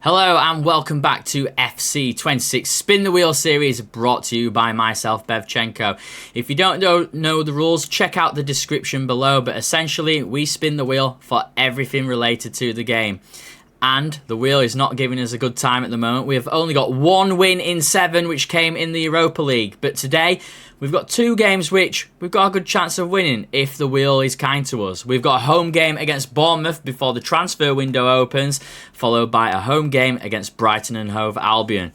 Hello and welcome back to FC26 Spin the Wheel series brought to you by myself, Bevchenko. If you don't know the rules, check out the description below, but essentially we spin the wheel for everything related to the game. And the wheel is not giving us a good time at the moment. We have only got one win in 7, which came in the Europa League. But today, we've got 2 games which we've got a good chance of winning if the wheel is kind to us. We've got a home game against Bournemouth before the transfer window opens, followed by a home game against Brighton and Hove Albion.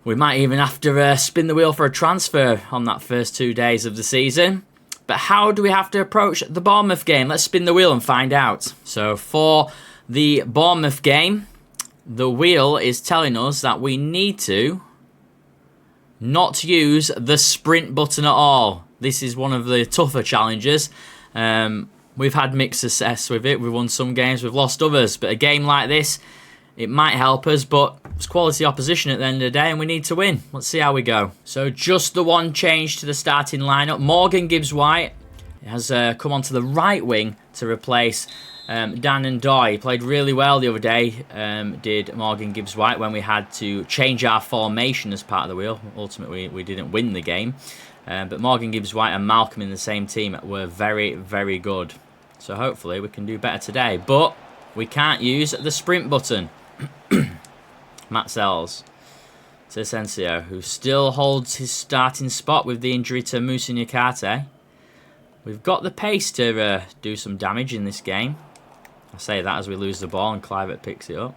We might even have to spin the wheel for a transfer on that first 2 days of the season. But how do we have to approach the Bournemouth game? Let's spin the wheel and find out. So for the Bournemouth game, the wheel is telling us that we need to not use the sprint button at all. This is one of the tougher challenges. We've had mixed success with it. We've won some games, we've lost others. But a game like this, it might help us, but it's quality opposition at the end of the day and we need to win. Let's see how we go. So just the one change to the starting lineup. Morgan Gibbs-White has come onto the right wing to replace Dan and Doy. He played really well the other day, did Morgan Gibbs-White, when we had to change our formation as part of the wheel. Ultimately, we didn't win the game. But Morgan Gibbs-White and Malcolm in the same team were very, very good. So hopefully we can do better today. But we can't use the sprint button. Matt Sells to Asensio, who still holds his starting spot with the injury to Moussa Niakate. We've got the pace to do some damage in this game. I say that as we lose the ball and Clivert picks it up.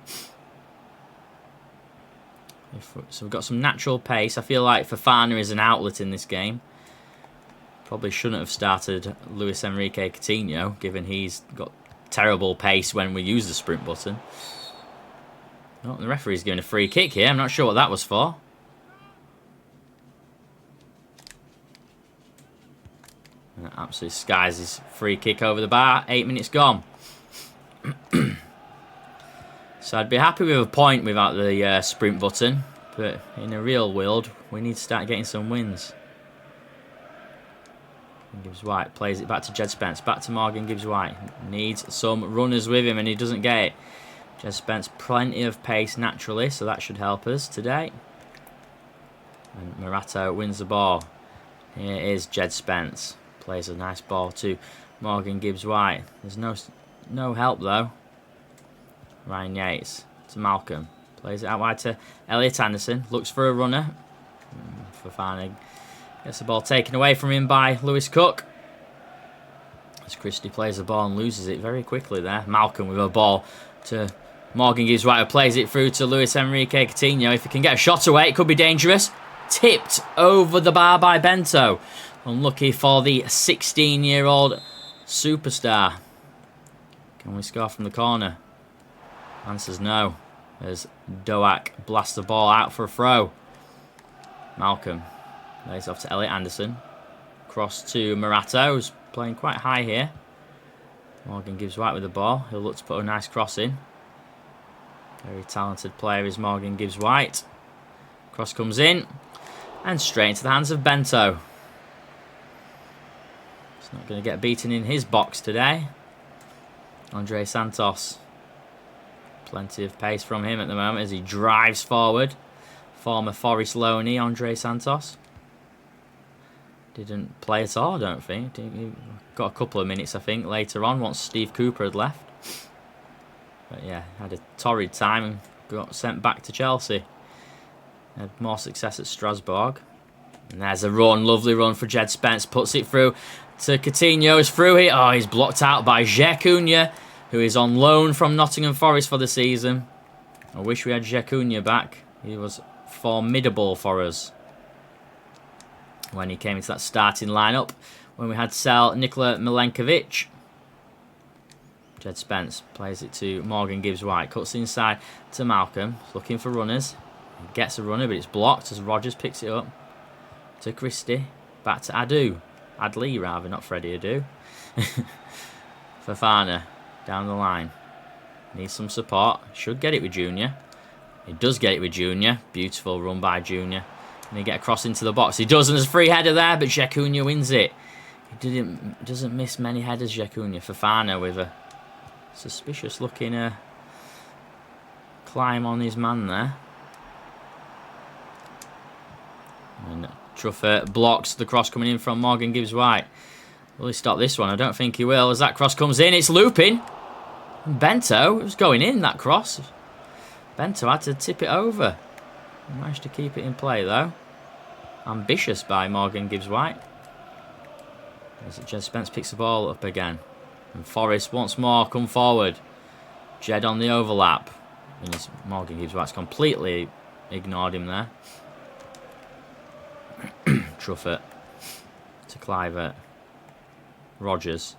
So we've got some natural pace. I feel like Fofana is an outlet in this game. Probably shouldn't have started Luis Enrique Coutinho, given he's got terrible pace when we use the sprint button. Oh, the referee's giving a free kick here. I'm not sure what that was for. And that absolutely skies his free kick over the bar. 8 minutes gone. So I'd be happy with a point without the sprint button, but in a real world we need to start getting some wins. Gibbs-White plays it back to Jed Spence, back to Morgan Gibbs-White. Needs some runners with him and he doesn't get it. Jed Spence, plenty of pace naturally, so that should help us today. And Murato wins the ball. Here is Jed Spence. Plays a nice ball to Morgan Gibbs-White. There's no help though. Ryan Yates to Malcolm. Plays it out wide to Elliot Anderson. Looks for a runner. Fofana gets the ball taken away from him by Lewis Cook. As Christie plays the ball and loses it very quickly there. Malcolm with a ball to Morgan Gibbs-White, who plays it through to Luis Enrique Coutinho. If he can get a shot away, it could be dangerous. Tipped over the bar by Bento. Unlucky for the 16-year-old superstar. Can we score from the corner? Answer's no. As Doak blasts the ball out for a throw. Malcolm lays off to Elliot Anderson. Cross to Murato, who's playing quite high here. Morgan Gibbs-White with the ball. He'll look to put a nice cross in. Very talented player is Morgan Gibbs-White. Cross comes in. And straight into the hands of Bento. He's not going to get beaten in his box today. Andre Santos. Plenty of pace from him at the moment as he drives forward. Former Forest loanee Andre Santos. Didn't play at all, I don't think. He got a couple of minutes, I think, later on once Steve Cooper had left. But yeah, had a torrid time and got sent back to Chelsea. Had more success at Strasbourg. And there's a run, lovely run for Jed Spence. Puts it through to Coutinho. Is through it. Oh, he's blocked out by Jacuna, who is on loan from Nottingham Forest for the season. I wish we had Jacuna back. He was formidable for us when he came into that starting lineup. When we had sell Nikola Milenkovic. Jed Spence plays it to Morgan Gibbs-White. Cuts inside to Malcolm. Looking for runners. He gets a runner, but it's blocked as Rogers picks it up. To Christie. Back to Adu. Adley, rather, not Freddie Adu. Fofana. Down the line. Needs some support. Should get it with Junior. He does get it with Junior. Beautiful run by Junior. And he get across into the box. He does, and there's a free header there, but Jacuna wins it. He doesn't miss many headers, Jacuna. Fofana with a suspicious looking climb on his man there. And Truffert blocks the cross coming in from Morgan Gibbs-White. Will he stop this one? I don't think he will. As that cross comes in, it's looping. And Bento, it was going in, that cross. Bento had to tip it over. He managed to keep it in play, though. Ambitious by Morgan Gibbs-White. As Jed Spence picks the ball up again. And Forrest once more come forward. Jed on the overlap. And Morgan Gibbs-White's completely ignored him there. Truffert to Clivert. Rogers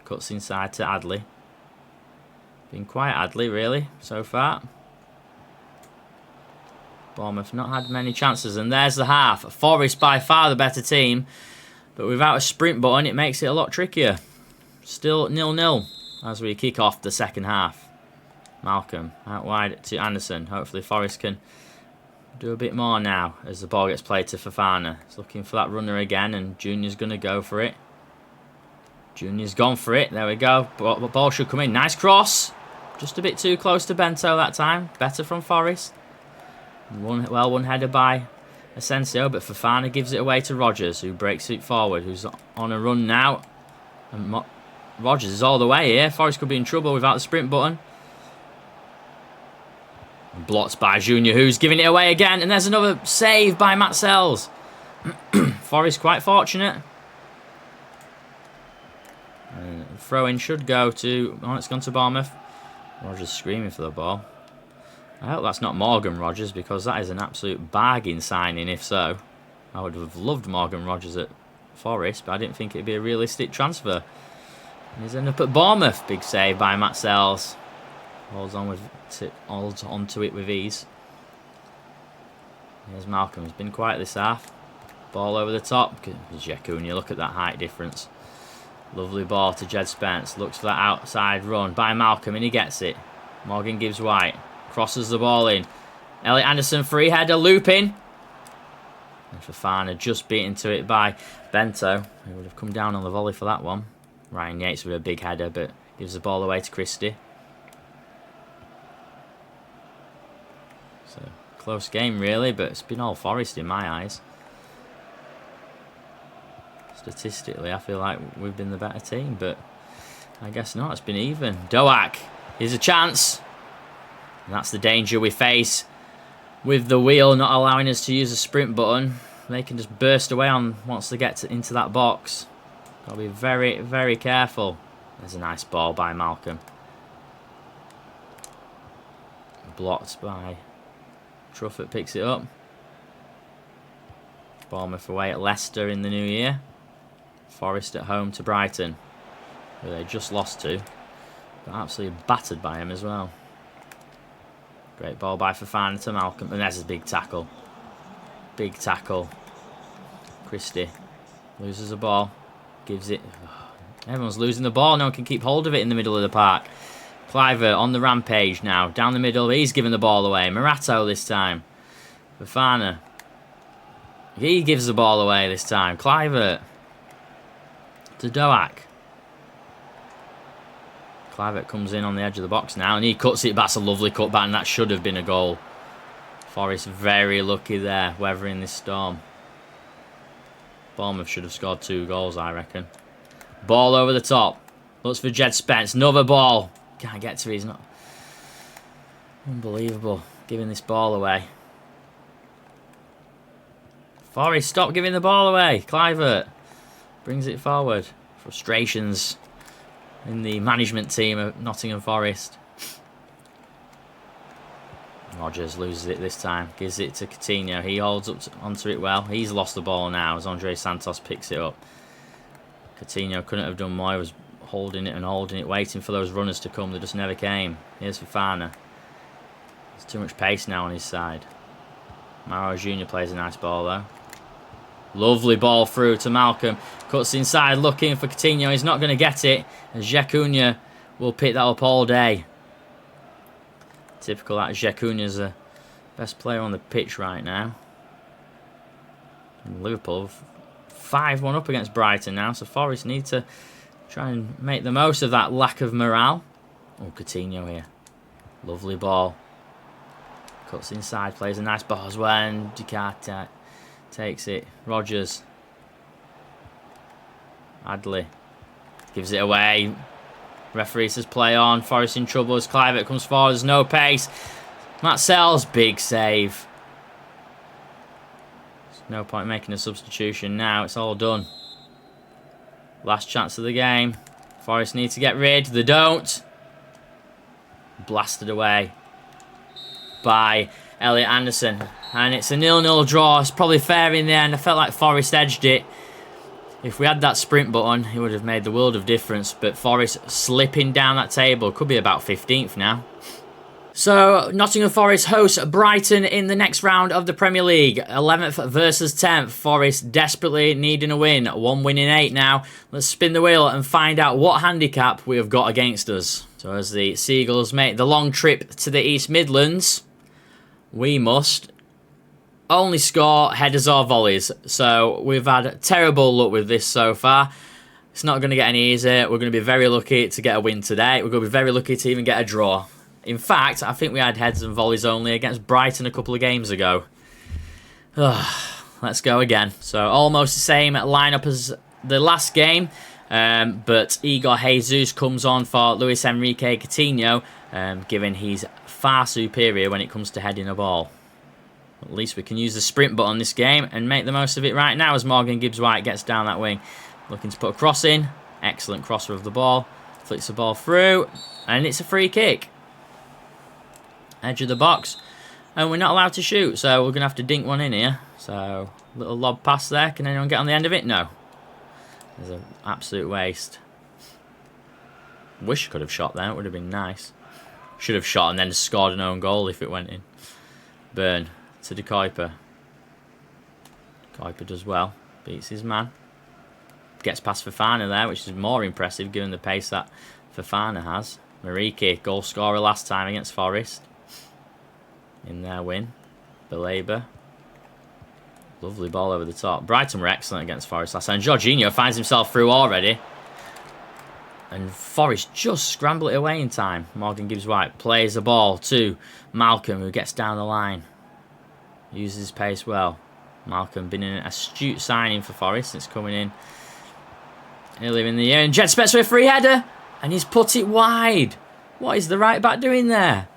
cuts inside to Adley. Been quiet, Adley, really, so far. Bournemouth not had many chances, and there's the half. Forest by far the better team, but without a sprint button, it makes it a lot trickier. Still 0-0 as we kick off the second half. Malcolm out wide to Anderson. Hopefully Forest can do a bit more now as the ball gets played to Fofana. He's looking for that runner again, and Junior's going to go for it. Junior's gone for it. There we go. Ball should come in. Nice cross. Just a bit too close to Bento that time. Better from Forest. One header by Asensio, but Fofana gives it away to Rogers, who breaks it forward, who's on a run now. And Rogers is all the way here. Forest could be in trouble without the sprint button. Blocked by Junior, who's giving it away again. And there's another save by Matt Sells. Forest quite fortunate. Throw-in should go to... Oh, it's gone to Bournemouth. Rogers screaming for the ball. I hope that's not Morgan Rogers, because that is an absolute bargain signing if so. I would have loved Morgan Rogers at Forest, but I didn't think it'd be a realistic transfer. And he's ended up at Bournemouth. Big save by Matt Sells. Holds onto it with ease. Here's Malcolm. He's been quiet this half. Ball over the top. Jekunya, look at that height difference. Lovely ball to Jed Spence. Looks for that outside run by Malcolm, and he gets it. Morgan Gibbs-White crosses the ball in. Elliot Anderson free header looping. And Fofana just beaten to it by Bento. He would have come down on the volley for that one. Ryan Yates with a big header, but gives the ball away to Christie. So close game really, but it's been all Forest in my eyes. Statistically, I feel like we've been the better team, but I guess not. It's been even. Doak, here's a chance. And that's the danger we face with the wheel not allowing us to use the sprint button. They can just burst away on once they get into that box. Got to be very, very careful. There's a nice ball by Malcolm. Blocked by Truffert, picks it up. Bournemouth away at Leicester in the new year. Forest at home to Brighton, who they just lost to. Got absolutely battered by him as well. Great ball by Fofana to Malcolm. And there's a big tackle. Big tackle. Christie loses the ball. Gives it. Everyone's losing the ball. No one can keep hold of it in the middle of the park. Clivert on the rampage now. Down the middle. He's giving the ball away. Morato this time. Fofana. He gives the ball away this time. Clivert to Doak. Clivert comes in on the edge of the box now, and he cuts it. That's a lovely cutback, and that should have been a goal. Forest very lucky there, weathering this storm. Bournemouth should have scored 2 goals, I reckon. Ball over the top. Looks for Jed Spence. Another ball. Can't get to it. He's not. Unbelievable. Giving this ball away. Forest, stop giving the ball away. Clivert brings it forward. Frustrations in the management team of Nottingham Forest. Rogers loses it this time. Gives it to Coutinho. He holds up onto it well. He's lost the ball now as Andre Santos picks it up. Coutinho couldn't have done more. He was holding it, waiting for those runners to come. They just never came. Here's Fofana. There's too much pace now on his side. Mauro Jr. plays a nice ball though. Lovely ball through to Malcolm. Cuts inside looking for Coutinho. He's not going to get it. And Jekunya will pick that up all day. Typical that Jecunya's the best player on the pitch right now. And Liverpool 5-1 up against Brighton now. So Forest need to try and make the most of that lack of morale. Oh, Coutinho here. Lovely ball. Cuts inside, plays a nice ball as well, and Ducati takes it. Rogers. Adley. Gives it away. Referee says play on. Forest in trouble as Clivett comes forward. There's no pace. Matt Sells, big save. There's no point making a substitution now. It's all done. Last chance of the game. Forest need to get rid. They don't. Blasted away by Elliot Anderson. And it's a 0-0 draw. It's probably fair in the end. I felt like Forest edged it. If we had that sprint button, it would have made the world of difference. But Forest slipping down that table. Could be about 15th now. So, Nottingham Forest hosts Brighton in the next round of the Premier League. 11th versus 10th. Forest desperately needing a win. 1 win in 8 now. Let's spin the wheel and find out what handicap we have got against us. So, as the Seagulls make the long trip to the East Midlands, we must only score headers or volleys. So, we've had terrible luck with this so far. It's not going to get any easier. We're going to be very lucky to get a win today. We're going to be very lucky to even get a draw. In fact, I think we had heads and volleys only against Brighton a couple of games ago. Let's go again. So almost the same lineup as the last game. But Igor Jesus comes on for Luis Enrique Coutinho, given he's far superior when it comes to heading a ball. At least we can use the sprint button this game and make the most of it right now as Morgan Gibbs-White gets down that wing. Looking to put a cross in. Excellent crosser of the ball. Flicks the ball through. And it's a free kick. Edge of the box, and we're not allowed to shoot, so we're gonna have to dink one in here. So little lob pass there. Can anyone get on the end of it? No. There's an absolute waste. Wish I could have shot there. It would have been nice. Should have shot and then scored an own goal if it went in. Burn to De Kuiper. Kuiper does well. Beats his man. Gets past Fofana there, which is more impressive given the pace that Fofana has. Mariki, goal scorer last time against Forest. In their win. Belabor. Lovely ball over the top. Brighton were excellent against Forest last time. Jorginho finds himself through already. And Forest just scramble it away in time. Morgan Gibbs-White plays the ball to Malcolm, who gets down the line. Uses his pace well. Malcolm been an astute signing for Forest since coming in earlier in the year. And Jed Spence with a free header. And he's put it wide. What is the right back doing there?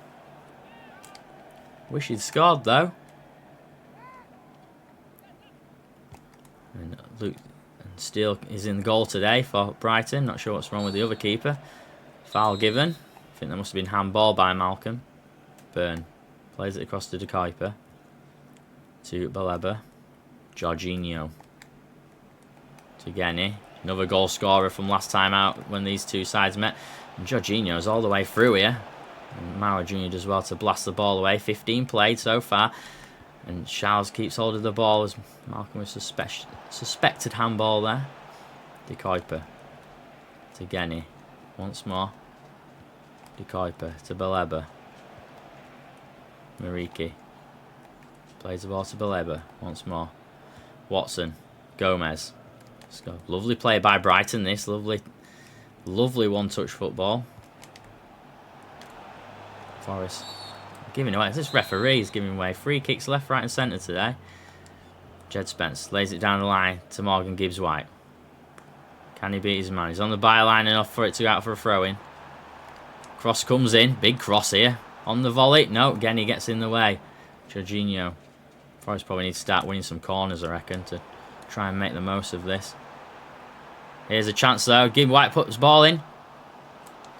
Wish he'd scored though. And Luke and Steele is in the goal today for Brighton. Not sure what's wrong with the other keeper. Foul given. I think that must have been handball by Malcolm. Burn. Plays it across to De Kuiper. To Belabor. Jorginho. To Genny. Another goal scorer from last time out when these two sides met. And Jorginho's all the way through here. And Maurer Jr. does well to blast the ball away. 15 played so far. And Charles keeps hold of the ball as Malcolm was suspected handball there. De Kuiper to Genny. Once more. De Kuiper to Belabor. Mariki. Plays the ball to Belabor. Once more. Watson. Gomez. Lovely play by Brighton this. Lovely one-touch football. Forest giving away. This referee is giving away free kicks left, right and centre today. Jed Spence lays it down the line to Morgan Gibbs-White. Can he beat his man? He's on the byline enough for it to go out for a throw-in. Cross comes in. Big cross here. On the volley. No, Genny gets in the way. Jorginho. Forest probably need to start winning some corners, I reckon, to try and make the most of this. Here's a chance though. Gibbs-White puts the ball in.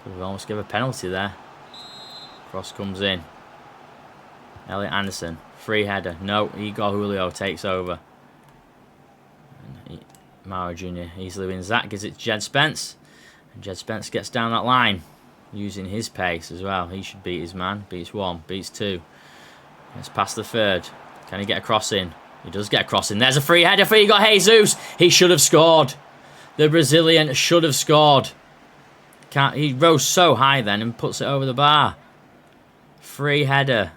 Could have almost given a penalty there. Cross comes in. Elliot Anderson. Free header. No. Igor Julio takes over. Maurer Jr. easily wins that. Gives it to Jed Spence. And Jed Spence gets down that line. Using his pace as well. He should beat his man. Beats one. Beats two. Gets past the third. Can he get a cross in? He does get a cross in. There's a free header for Igor Jesus. He should have scored. The Brazilian should have scored. He rose so high then and puts it over the bar. Free header.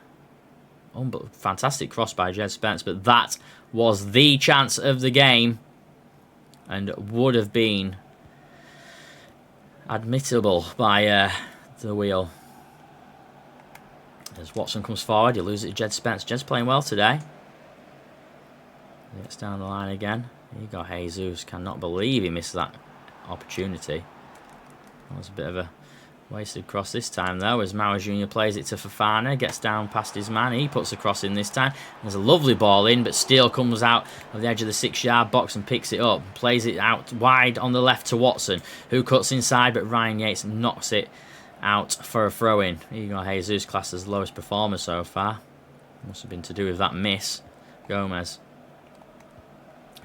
Fantastic cross by Jed Spence, but that was the chance of the game and would have been admittable by the wheel. As Watson comes forward, you lose it to Jed Spence. Jed's playing well today. He gets down the line again. He got Jesus. Cannot believe he missed that opportunity. That was a bit of a wasted cross this time though, as Mauer Jr. plays it to Fofana, gets down past his man, he puts the cross in this time. There's a lovely ball in, but Steele comes out of the edge of the 6-yard box and picks it up, plays it out wide on the left to Watson, who cuts inside, but Ryan Yates knocks it out for a throw-in. Igor Jesus classed as the lowest performer so far. Must have been to do with that miss. Gomez.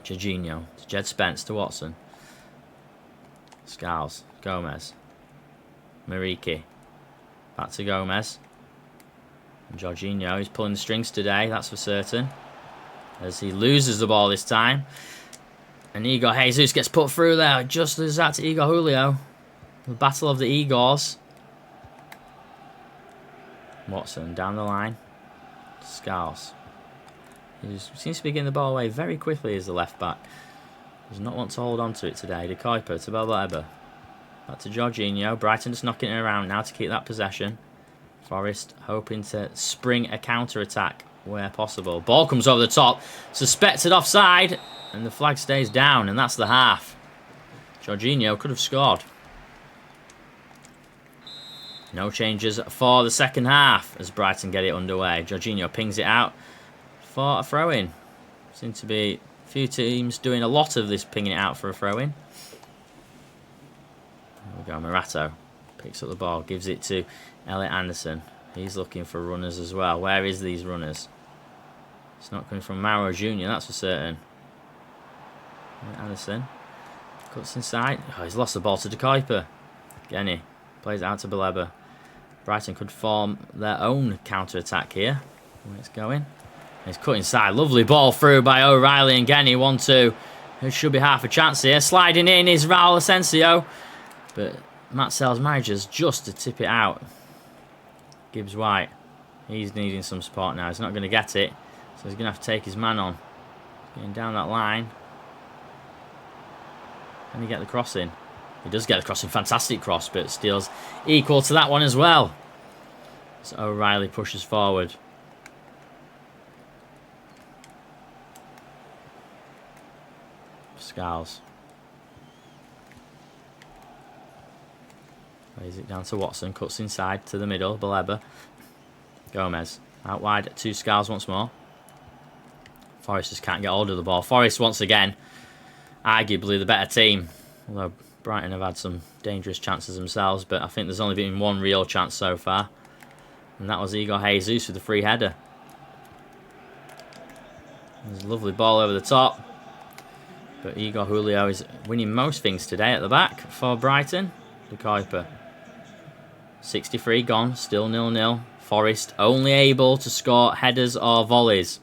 Jorginho to Jed Spence to Watson. Scales. Gomez. Mariki. Back to Gomez. And Jorginho, he's pulling the strings today, that's for certain. As he loses the ball this time. And Igor Jesus gets put through there. Just loses that to Igor Julio. The battle of the Igors. Watson down the line. Scales. He seems to be getting the ball away very quickly as the left back. Does not want to hold on to it today. De Kuiper to Baleba. Back to Jorginho. Brighton just knocking it around now to keep that possession. Forest hoping to spring a counter-attack where possible. Ball comes over the top. Suspected offside. And the flag stays down. And that's the half. Jorginho could have scored. No changes for the second half as Brighton get it underway. Jorginho pings it out for a throw-in. Seems to be a few teams doing a lot of this pinging it out for a throw-in. There we go, Murato picks up the ball, gives it to Elliot Anderson. He's looking for runners as well. Where is these runners? It's not coming from Mauro Jr., that's for certain. Elliot Anderson cuts inside. Oh, he's lost the ball to De Kuiper. Genny plays it out to Baleba. Brighton could form their own counter-attack here. Where it's going. He's cut inside. Lovely ball through by O'Reilly and Genny. 1-2. There should be half a chance here. Sliding in is Raul Asensio. But Matt Sells manages just to tip it out. Gibbs White. He's needing some support now. He's not going to get it. So he's going to have to take his man on. Getting down that line. Can he get the cross in? He does get the crossing. Fantastic cross, but Steele's equal to that one as well. So O'Reilly pushes forward. Scales. Plays it down to Watson. Cuts inside to the middle. Baleba. Gomez. Out wide to Scales once more. Forest just can't get hold of the ball. Forest once again. Arguably the better team. Although Brighton have had some dangerous chances themselves, but I think there's only been one real chance so far. And that was Igor Jesus with the free header. There's a lovely ball over the top. But Igor Julio is winning most things today at the back for Brighton. De Kuiper. 63 gone, still 0-0. Forest only able to score headers or volleys.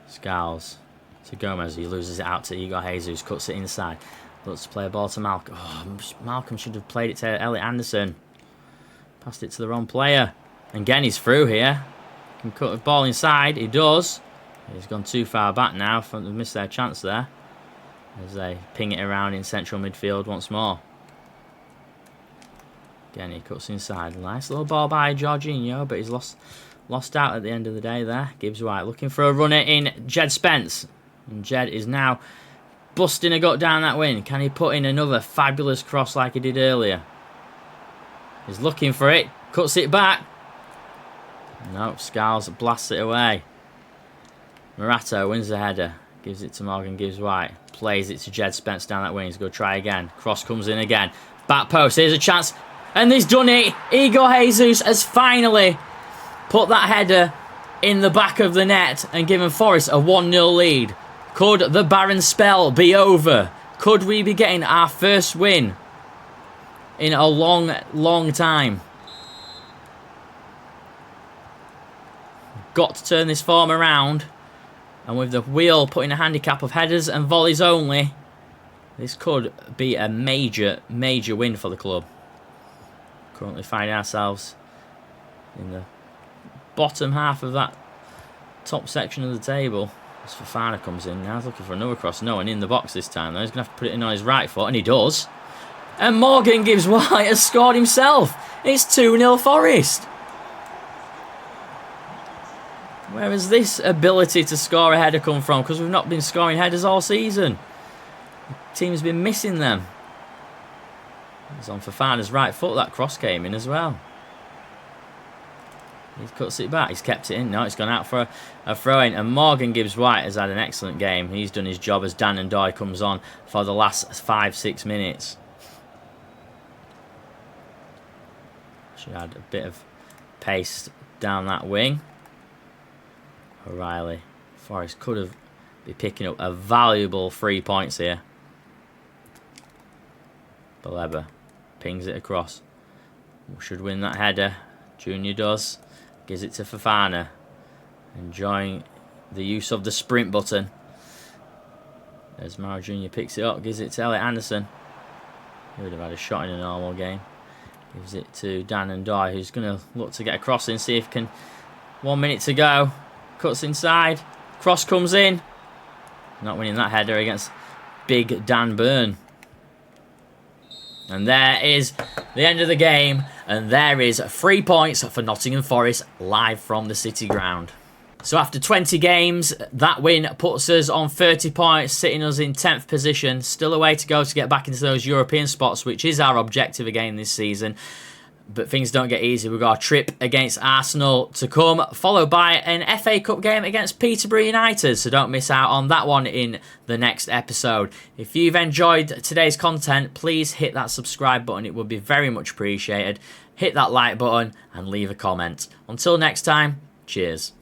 Scales to Gomez. He loses it out to Igor Jesus. Cuts it inside. Looks to play a ball to Malcolm. Oh, Malcolm should have played it to Elliot Anderson. Passed it to the wrong player. And again, he's through here. Can cut the ball inside. He does. He's gone too far back now. They've missed their chance there. As they ping it around in central midfield once more. Again, he cuts inside. Nice little ball by Jorginho, but he's lost out at the end of the day there. Gibbs White looking for a runner in Jed Spence. And Jed is now busting a gut down that wing. Can he put in another fabulous cross like he did earlier? He's looking for it. Cuts it back. No, Scales blasts it away. Murato wins the header. Gives it to Morgan Gibbs White. Plays it to Jed Spence down that wing. He's going to try again. Cross comes in again. Back post. Here's a chance. And he's done it. Igor Jesus has finally put that header in the back of the net and given Forest a 1-0 lead. Could the barren spell be over? Could we be getting our first win in a long, long time? Got to turn this form around. And with the wheel putting a handicap of headers and volleys only, this could be a major, major win for the club. Currently finding ourselves in the bottom half of that top section of the table. As Fofana comes in now, he's looking for another cross. No one in the box this time, though. He's going to have to put it in on his right foot, and he does. And Morgan Gibbs White has scored himself. It's 2-0 Forest. Where has this ability to score a header come from? Because we've not been scoring headers all season. The team's been missing them. It's on Fofana's right foot. That cross came in as well. He cuts it back. He's kept it in. No, it's gone out for a throw-in. And Morgan Gibbs White has had an excellent game. He's done his job as Dan and Doy comes on for the last 5-6 minutes. Should add a bit of pace down that wing. O'Reilly. Forest could have been picking up a valuable 3 points here. Baleba pings it across. Should win that header. Junior does. Gives it to Fofana. Enjoying the use of the sprint button. As Mara Junior picks it up. Gives it to Elliot Anderson. He would have had a shot in a normal game. Gives it to Dan and Doy, who's going to look to get a cross in. See if can. 1 minute to go. Cuts inside. Cross comes in. Not winning that header against big Dan Byrne. And there is the end of the game. And there is 3 points for Nottingham Forest live from the City Ground. So after 20 games, that win puts us on 30 points, sitting us in 10th position. Still a way to go to get back into those European spots, which is our objective again this season. But things don't get easy. We've got a trip against Arsenal to come, followed by an FA Cup game against Peterborough United. So don't miss out on that one in the next episode. If you've enjoyed today's content, please hit that subscribe button. It would be very much appreciated. Hit that like button and leave a comment. Until next time, cheers.